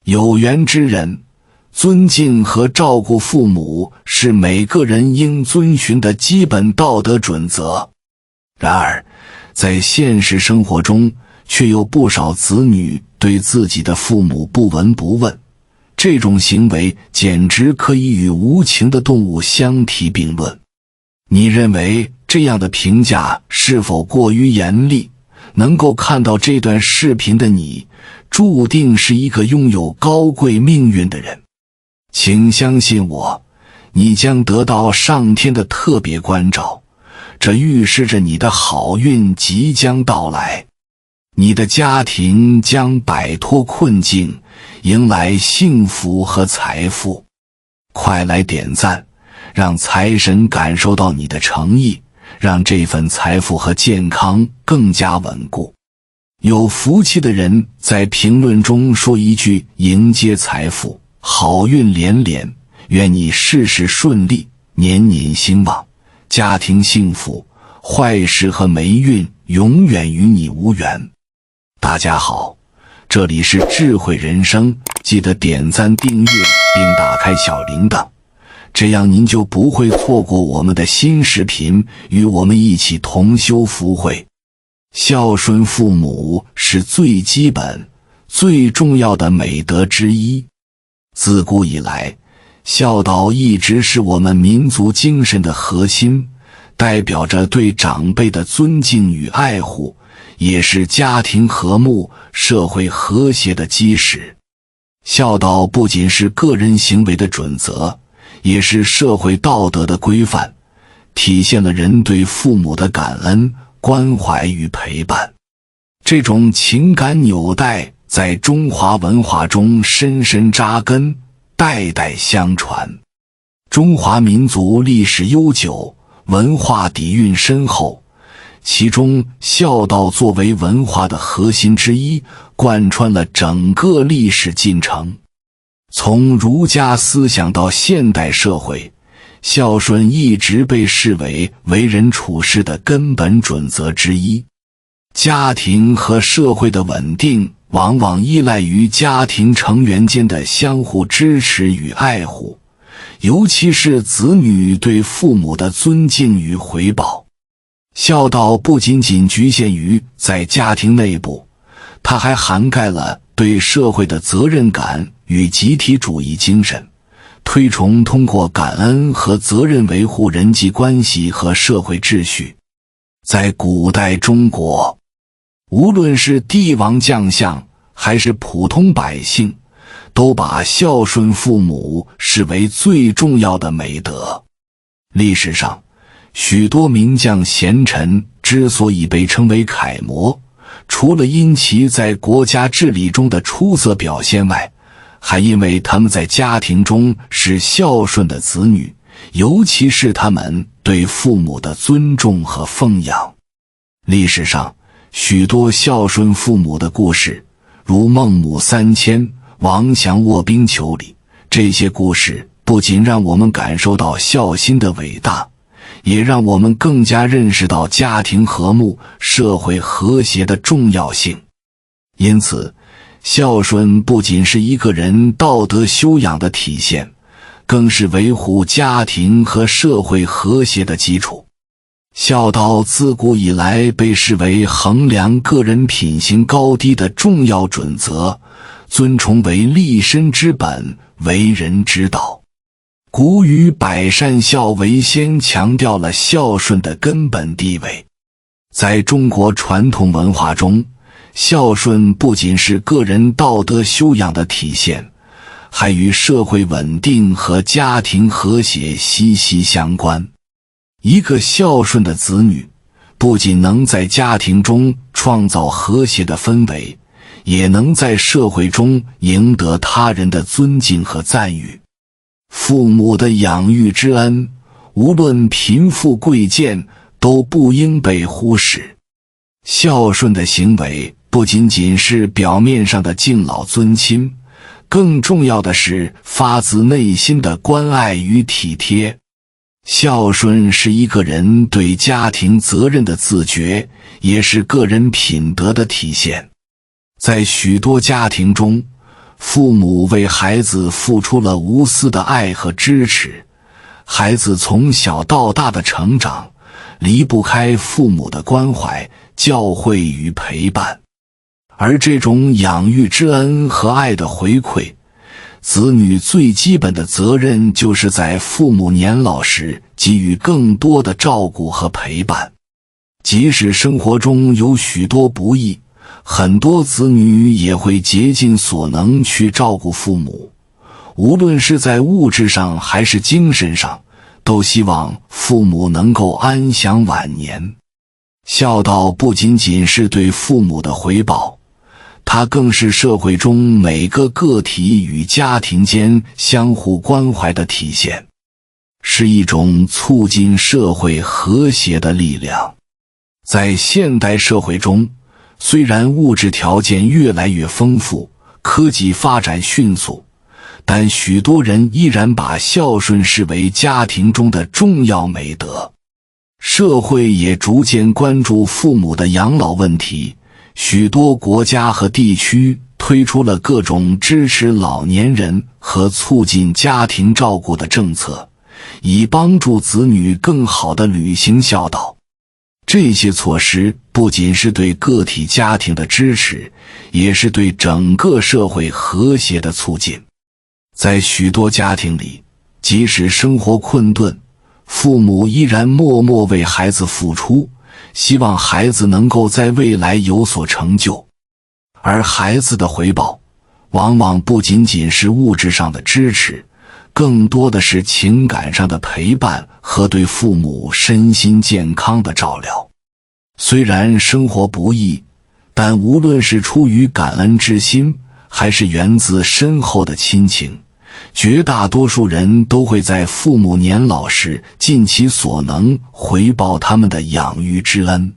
有缘之人，尊敬和照顾父母是每个人应遵循的基本道德准则。然而，在现实生活中，却有不少子女对自己的父母不闻不问，这种行为简直可以与无情的动物相提并论。你认为这样的评价是否过于严厉？能够看到这段视频的你，注定是一个拥有高贵命运的人。请相信我，你将得到上天的特别关照，这预示着你的好运即将到来。你的家庭将摆脱困境，迎来幸福和财富。快来点赞，让财神感受到你的诚意，让这份财富和健康更加稳固。有福气的人在评论中说一句：迎接财富，好运连连，愿你事事顺利，年年兴旺，家庭幸福，坏事和霉运永远与你无缘。大家好，这里是智慧人生，记得点赞订阅并打开小铃铛，这样您就不会错过我们的新视频，与我们一起同修福慧。孝顺父母是最基本、最重要的美德之一。自古以来，孝道一直是我们民族精神的核心，代表着对长辈的尊敬与爱护，也是家庭和睦、社会和谐的基石。孝道不仅是个人行为的准则，也是社会道德的规范，体现了人对父母的感恩、关怀与陪伴。这种情感纽带在中华文化中深深扎根，代代相传。中华民族历史悠久，文化底蕴深厚，其中孝道作为文化的核心之一，贯穿了整个历史进程。从儒家思想到现代社会，孝顺一直被视为为人处事的根本准则之一。家庭和社会的稳定往往依赖于家庭成员间的相互支持与爱护，尤其是子女对父母的尊敬与回报。孝道不仅仅局限于在家庭内部，它还涵盖了对社会的责任感与集体主义精神，推崇通过感恩和责任维护人际关系和社会秩序。在古代中国，无论是帝王将相还是普通百姓，都把孝顺父母视为最重要的美德。历史上，许多名将贤臣之所以被称为楷模，除了因其在国家治理中的出色表现外，还因为他们在家庭中是孝顺的子女，尤其是他们对父母的尊重和奉养。历史上，许多孝顺父母的故事，如孟母三迁、王祥卧冰求鲤，这些故事不仅让我们感受到孝心的伟大，也让我们更加认识到家庭和睦、社会和谐的重要性。因此，孝顺不仅是一个人道德修养的体现，更是维护家庭和社会和谐的基础。孝道自古以来被视为衡量个人品行高低的重要准则，尊崇为立身之本，为人之道。古语百善孝为先强调了孝顺的根本地位。在中国传统文化中，孝顺不仅是个人道德修养的体现，还与社会稳定和家庭和谐息息相关。一个孝顺的子女，不仅能在家庭中创造和谐的氛围，也能在社会中赢得他人的尊敬和赞誉。父母的养育之恩，无论贫富贵贱，都不应被忽视。孝顺的行为不仅仅是表面上的敬老尊亲，更重要的是发自内心的关爱与体贴。孝顺是一个人对家庭责任的自觉，也是个人品德的体现。在许多家庭中，父母为孩子付出了无私的爱和支持，孩子从小到大的成长离不开父母的关怀、教诲与陪伴。而这种养育之恩和爱的回馈，子女最基本的责任就是在父母年老时给予更多的照顾和陪伴。即使生活中有许多不易，很多子女也会竭尽所能去照顾父母，无论是在物质上还是精神上，都希望父母能够安享晚年。孝道不仅仅是对父母的回报，它更是社会中每个个体与家庭间相互关怀的体现，是一种促进社会和谐的力量。在现代社会中，虽然物质条件越来越丰富，科技发展迅速，但许多人依然把孝顺视为家庭中的重要美德。社会也逐渐关注父母的养老问题，许多国家和地区推出了各种支持老年人和促进家庭照顾的政策，以帮助子女更好地履行孝道。这些措施不仅是对个体家庭的支持，也是对整个社会和谐的促进。在许多家庭里，即使生活困顿，父母依然默默为孩子付出，希望孩子能够在未来有所成就。而孩子的回报，往往不仅仅是物质上的支持，更多的是情感上的陪伴和对父母身心健康的照料。虽然生活不易，但无论是出于感恩之心，还是源自深厚的亲情，绝大多数人都会在父母年老时尽其所能回报他们的养育之恩。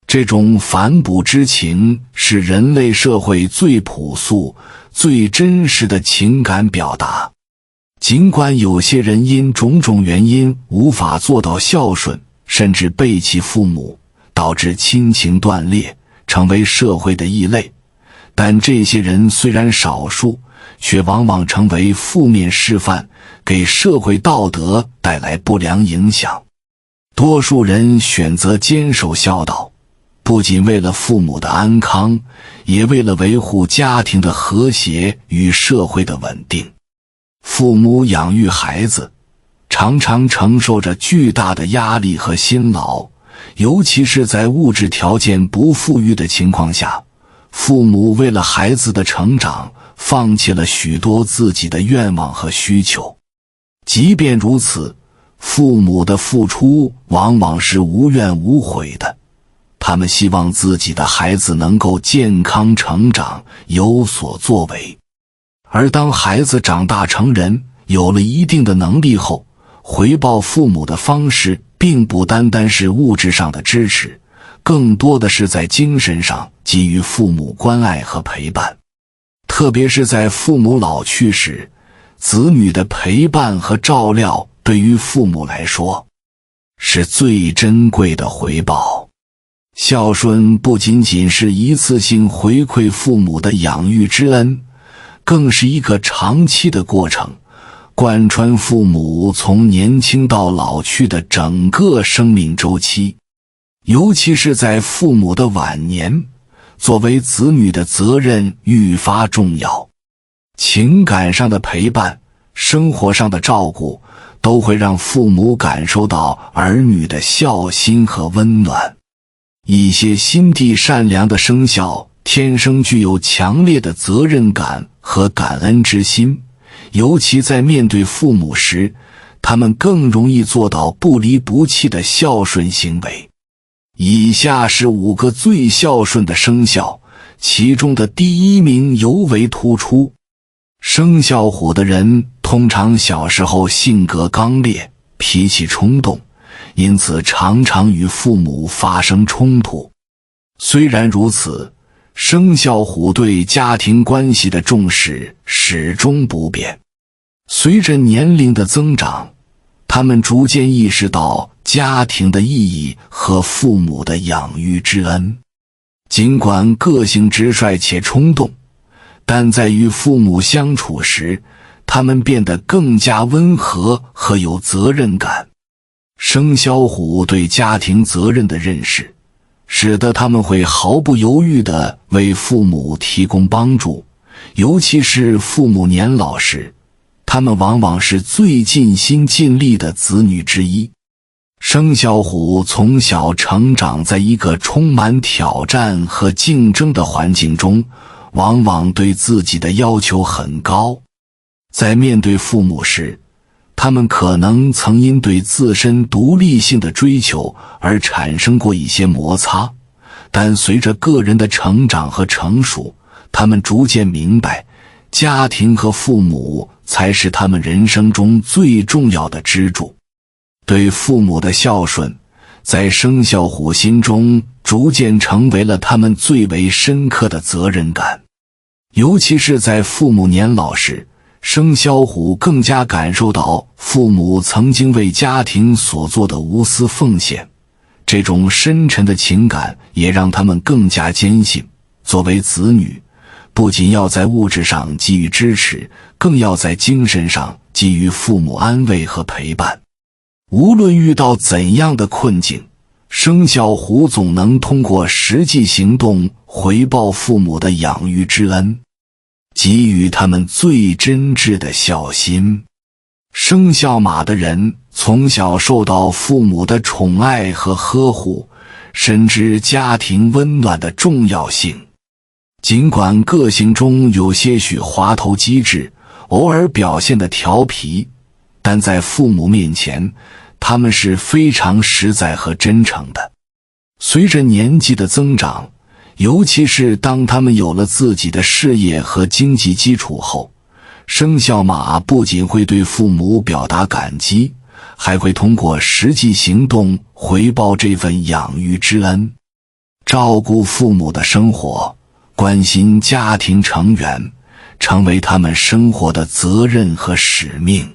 这种反哺之情是人类社会最朴素、最真实的情感表达。尽管有些人因种种原因无法做到孝顺，甚至背弃父母，导致亲情断裂，成为社会的异类，但这些人虽然少数，却往往成为负面示范，给社会道德带来不良影响。多数人选择坚守孝道，不仅为了父母的安康，也为了维护家庭的和谐与社会的稳定。父母养育孩子，常常承受着巨大的压力和辛劳，尤其是在物质条件不富裕的情况下，父母为了孩子的成长，放弃了许多自己的愿望和需求。即便如此，父母的付出往往是无怨无悔的，他们希望自己的孩子能够健康成长，有所作为。而当孩子长大成人，有了一定的能力后，回报父母的方式并不单单是物质上的支持，更多的是在精神上给予父母关爱和陪伴。特别是在父母老去时，子女的陪伴和照料对于父母来说是最珍贵的回报。孝顺不仅仅是一次性回馈父母的养育之恩，更是一个长期的过程，贯穿父母从年轻到老去的整个生命周期。尤其是在父母的晚年，作为子女的责任愈发重要。情感上的陪伴，生活上的照顾，都会让父母感受到儿女的孝心和温暖。一些心地善良的生肖天生具有强烈的责任感和感恩之心，尤其在面对父母时，他们更容易做到不离不弃的孝顺行为。以下是5个最孝顺的生肖，其中的第1名尤为突出。生肖虎的人通常小时候性格刚烈，脾气冲动，因此常常与父母发生冲突。虽然如此，生肖虎对家庭关系的重视始终不变。随着年龄的增长，他们逐渐意识到家庭的意义和父母的养育之恩。尽管个性直率且冲动，但在与父母相处时，他们变得更加温和和有责任感。生肖虎对家庭责任的认识，使得他们会毫不犹豫地为父母提供帮助，尤其是父母年老时，他们往往是最尽心尽力的子女之一。生肖虎从小成长在一个充满挑战和竞争的环境中，往往对自己的要求很高。在面对父母时，他们可能曾因对自身独立性的追求而产生过一些摩擦，但随着个人的成长和成熟，他们逐渐明白，家庭和父母才是他们人生中最重要的支柱。对父母的孝顺，在生肖虎心中逐渐成为了他们最为深刻的责任感。尤其是在父母年老时，生肖虎更加感受到父母曾经为家庭所做的无私奉献，这种深沉的情感也让他们更加坚信，作为子女，不仅要在物质上给予支持，更要在精神上给予父母安慰和陪伴。无论遇到怎样的困境，生肖虎总能通过实际行动回报父母的养育之恩，给予他们最真挚的孝心。生肖马的人从小受到父母的宠爱和呵护，深知家庭温暖的重要性。尽管个性中有些许滑头机智，偶尔表现得调皮，但在父母面前，他们是非常实在和真诚的。随着年纪的增长，尤其是当他们有了自己的事业和经济基础后，生肖马不仅会对父母表达感激，还会通过实际行动回报这份养育之恩。照顾父母的生活，关心家庭成员，成为他们生活的责任和使命。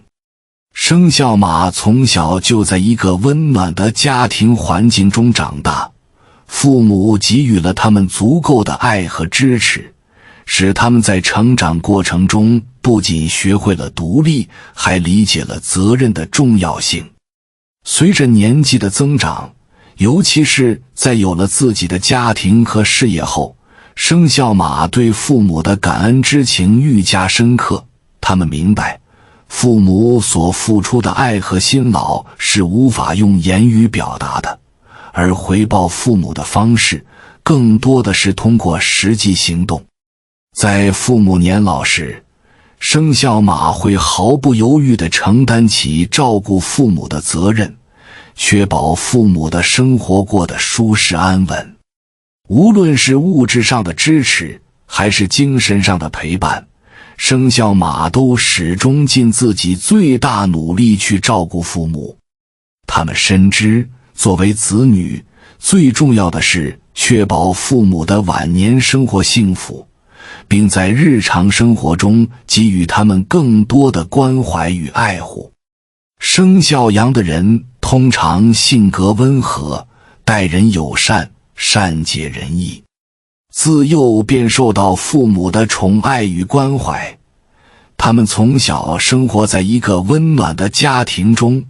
生肖马从小就在一个温暖的家庭环境中长大，父母给予了他们足够的爱和支持，使他们在成长过程中不仅学会了独立，还理解了责任的重要性。随着年纪的增长，尤其是在有了自己的家庭和事业后，生肖马对父母的感恩之情愈加深刻。他们明白，父母所付出的爱和辛劳是无法用言语表达的，而回报父母的方式更多的是通过实际行动。在父母年老时，生肖马会毫不犹豫地承担起照顾父母的责任，确保父母的生活过得舒适安稳。无论是物质上的支持，还是精神上的陪伴，生肖马都始终尽自己最大努力去照顾父母。他们深知，作为子女，最重要的是确保父母的晚年生活幸福，并在日常生活中给予他们更多的关怀与爱护。生肖羊的人通常性格温和，待人友善，善解人意，自幼便受到父母的宠爱与关怀。他们从小生活在一个温暖的家庭中，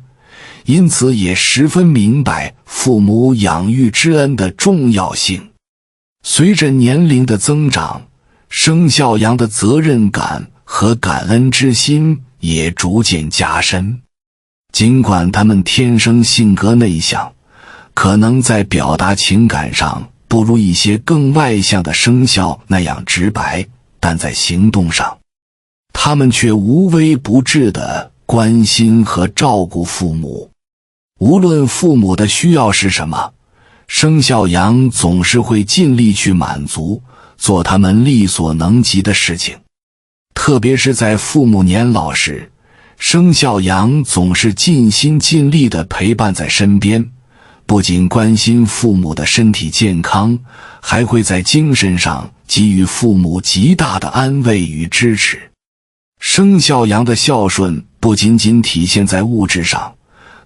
因此也十分明白父母养育之恩的重要性。随着年龄的增长，生肖羊的责任感和感恩之心也逐渐加深。尽管他们天生性格内向，可能在表达情感上不如一些更外向的生肖那样直白，但在行动上，他们却无微不至地关心和照顾父母。无论父母的需要是什么，生肖羊总是会尽力去满足，做他们力所能及的事情。特别是在父母年老时，生肖羊总是尽心尽力地陪伴在身边，不仅关心父母的身体健康，还会在精神上给予父母极大的安慰与支持。生肖羊的孝顺不仅仅体现在物质上，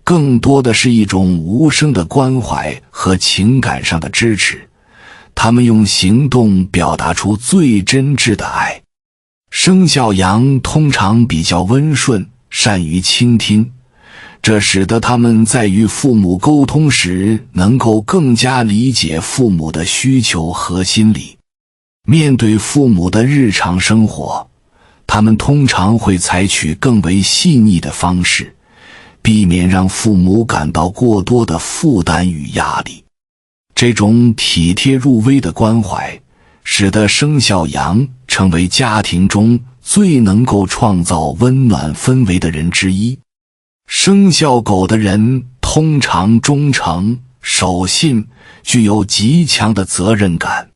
更多的是一种无声的关怀和情感上的支持。他们用行动表达出最真挚的爱。生肖羊通常比较温顺，善于倾听，这使得他们在与父母沟通时能够更加理解父母的需求和心理。面对父母的日常生活，他们通常会采取更为细腻的方式，避免让父母感到过多的负担与压力。这种体贴入微的关怀，使得生肖羊成为家庭中最能够创造温暖氛围的人之一。生肖狗的人通常忠诚、守信，具有极强的责任感。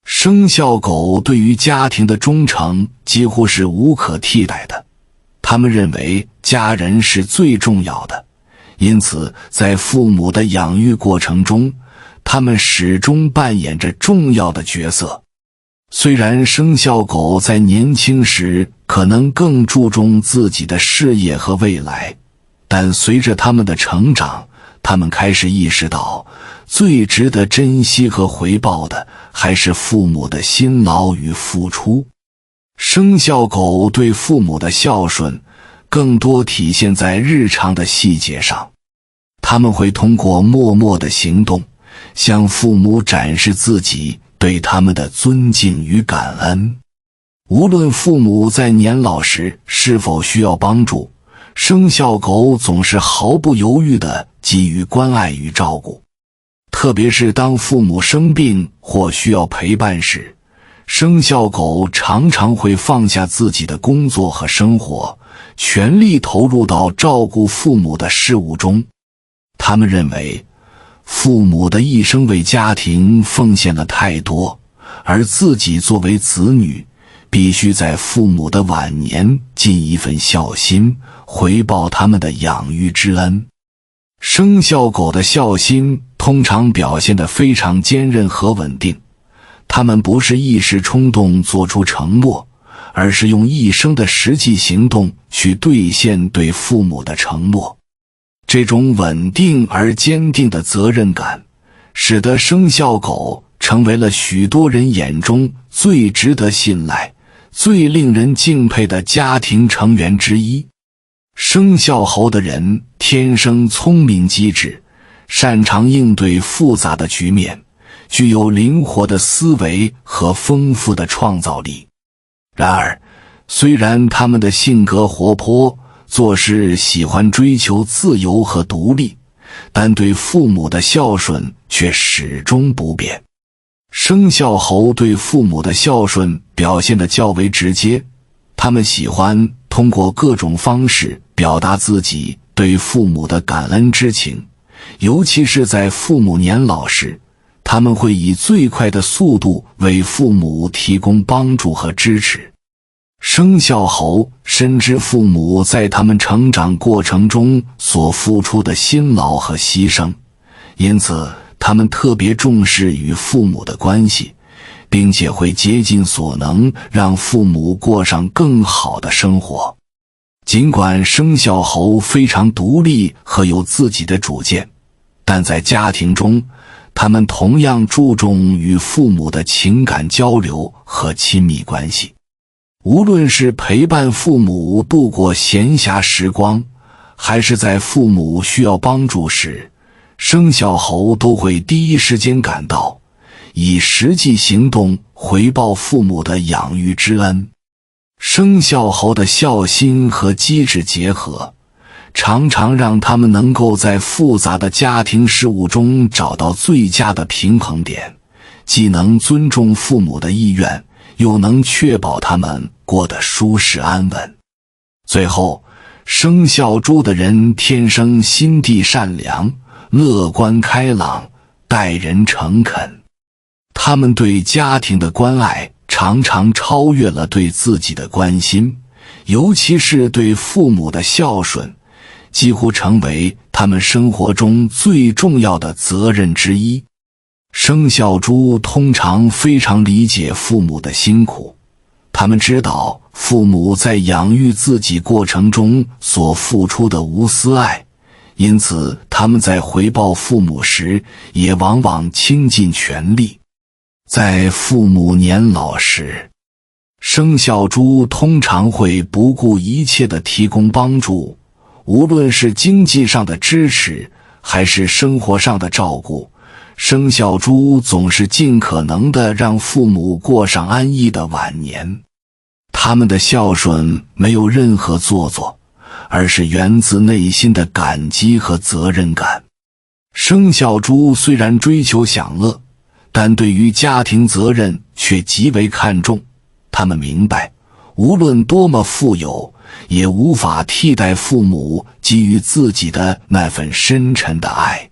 生肖狗对于家庭的忠诚几乎是无可替代的，他们认为家人是最重要的，因此在父母的养育过程中，他们始终扮演着重要的角色。虽然生肖狗在年轻时可能更注重自己的事业和未来，但随着他们的成长，他们开始意识到，最值得珍惜和回报的还是父母的辛劳与付出。生肖狗对父母的孝顺更多体现在日常的细节上，他们会通过默默的行动，向父母展示自己对他们的尊敬与感恩。无论父母在年老时是否需要帮助，生肖狗总是毫不犹豫地给予关爱与照顾。特别是当父母生病或需要陪伴时，生肖狗常常会放下自己的工作和生活，全力投入到照顾父母的事务中。他们认为，父母的一生为家庭奉献了太多，而自己作为子女，必须在父母的晚年尽一份孝心，回报他们的养育之恩。生肖狗的孝心通常表现得非常坚韧和稳定，他们不是一时冲动做出承诺，而是用一生的实际行动去兑现对父母的承诺。这种稳定而坚定的责任感，使得生肖狗成为了许多人眼中最值得信赖、最令人敬佩的家庭成员之一。生肖猴的人天生聪明机智，擅长应对复杂的局面，具有灵活的思维和丰富的创造力。然而，虽然他们的性格活泼，做事喜欢追求自由和独立，但对父母的孝顺却始终不变。生肖猴对父母的孝顺表现得较为直接，他们喜欢通过各种方式表达自己对父母的感恩之情，尤其是在父母年老时，他们会以最快的速度为父母提供帮助和支持。生肖猴深知父母在他们成长过程中所付出的辛劳和牺牲，因此他们特别重视与父母的关系，并且会竭尽所能让父母过上更好的生活。尽管生肖猴非常独立和有自己的主见，但在家庭中，他们同样注重与父母的情感交流和亲密关系。无论是陪伴父母度过闲暇时光，还是在父母需要帮助时，生肖猴都会第一时间赶到，以实际行动回报父母的养育之恩。生肖猴的孝心和机智结合，常常让他们能够在复杂的家庭事务中找到最佳的平衡点，既能尊重父母的意愿，又能确保他们过得舒适安稳。最后，生肖猪的人天生心地善良，乐观开朗，待人诚恳。他们对家庭的关爱常常超越了对自己的关心，尤其是对父母的孝顺，几乎成为他们生活中最重要的责任之一。生肖猪通常非常理解父母的辛苦，他们知道父母在养育自己过程中所付出的无私爱，因此他们在回报父母时也往往倾尽全力。在父母年老时，生肖猪通常会不顾一切地提供帮助，无论是经济上的支持还是生活上的照顾，生肖猪总是尽可能地让父母过上安逸的晚年。他们的孝顺没有任何做作，而是源自内心的感激和责任感。生肖猪虽然追求享乐，但对于家庭责任却极为看重。他们明白，无论多么富有，也无法替代父母给予自己的那份深沉的爱。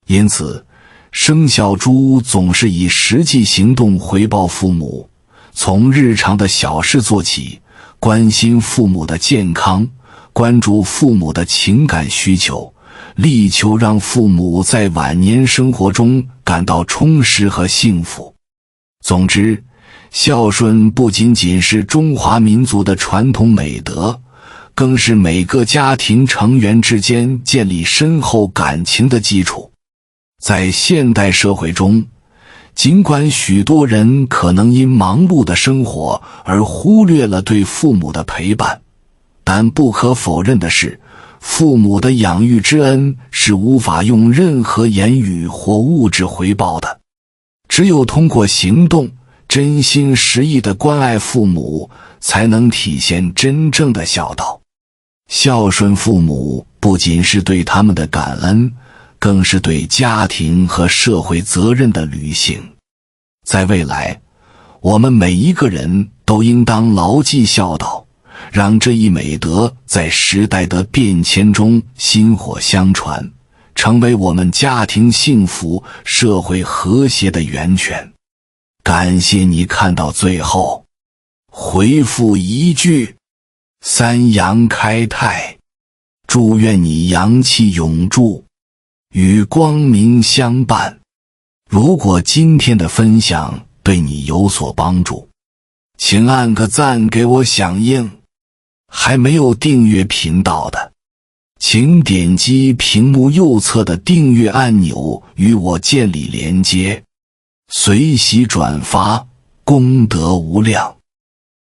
因此，生肖猪总是以实际行动回报父母，从日常的小事做起，关心父母的健康，关注父母的情感需求，力求让父母在晚年生活中感到充实和幸福。总之，孝顺不仅仅是中华民族的传统美德，更是每个家庭成员之间建立深厚感情的基础。在现代社会中，尽管许多人可能因忙碌的生活而忽略了对父母的陪伴，但不可否认的是，父母的养育之恩是无法用任何言语或物质回报的。只有通过行动，真心实意地关爱父母，才能体现真正的孝道。孝顺父母不仅是对他们的感恩，更是对家庭和社会责任的履行。在未来，我们每一个人都应当牢记孝道，让这一美德在时代的变迁中薪火相传，成为我们家庭幸福、社会和谐的源泉。感谢你看到最后，回复一句三阳开泰，祝愿你阳气永驻，与光明相伴。如果今天的分享对你有所帮助，请按个赞给我响应。还没有订阅频道的，请点击屏幕右侧的订阅按钮与我建立连接，随喜转发，功德无量。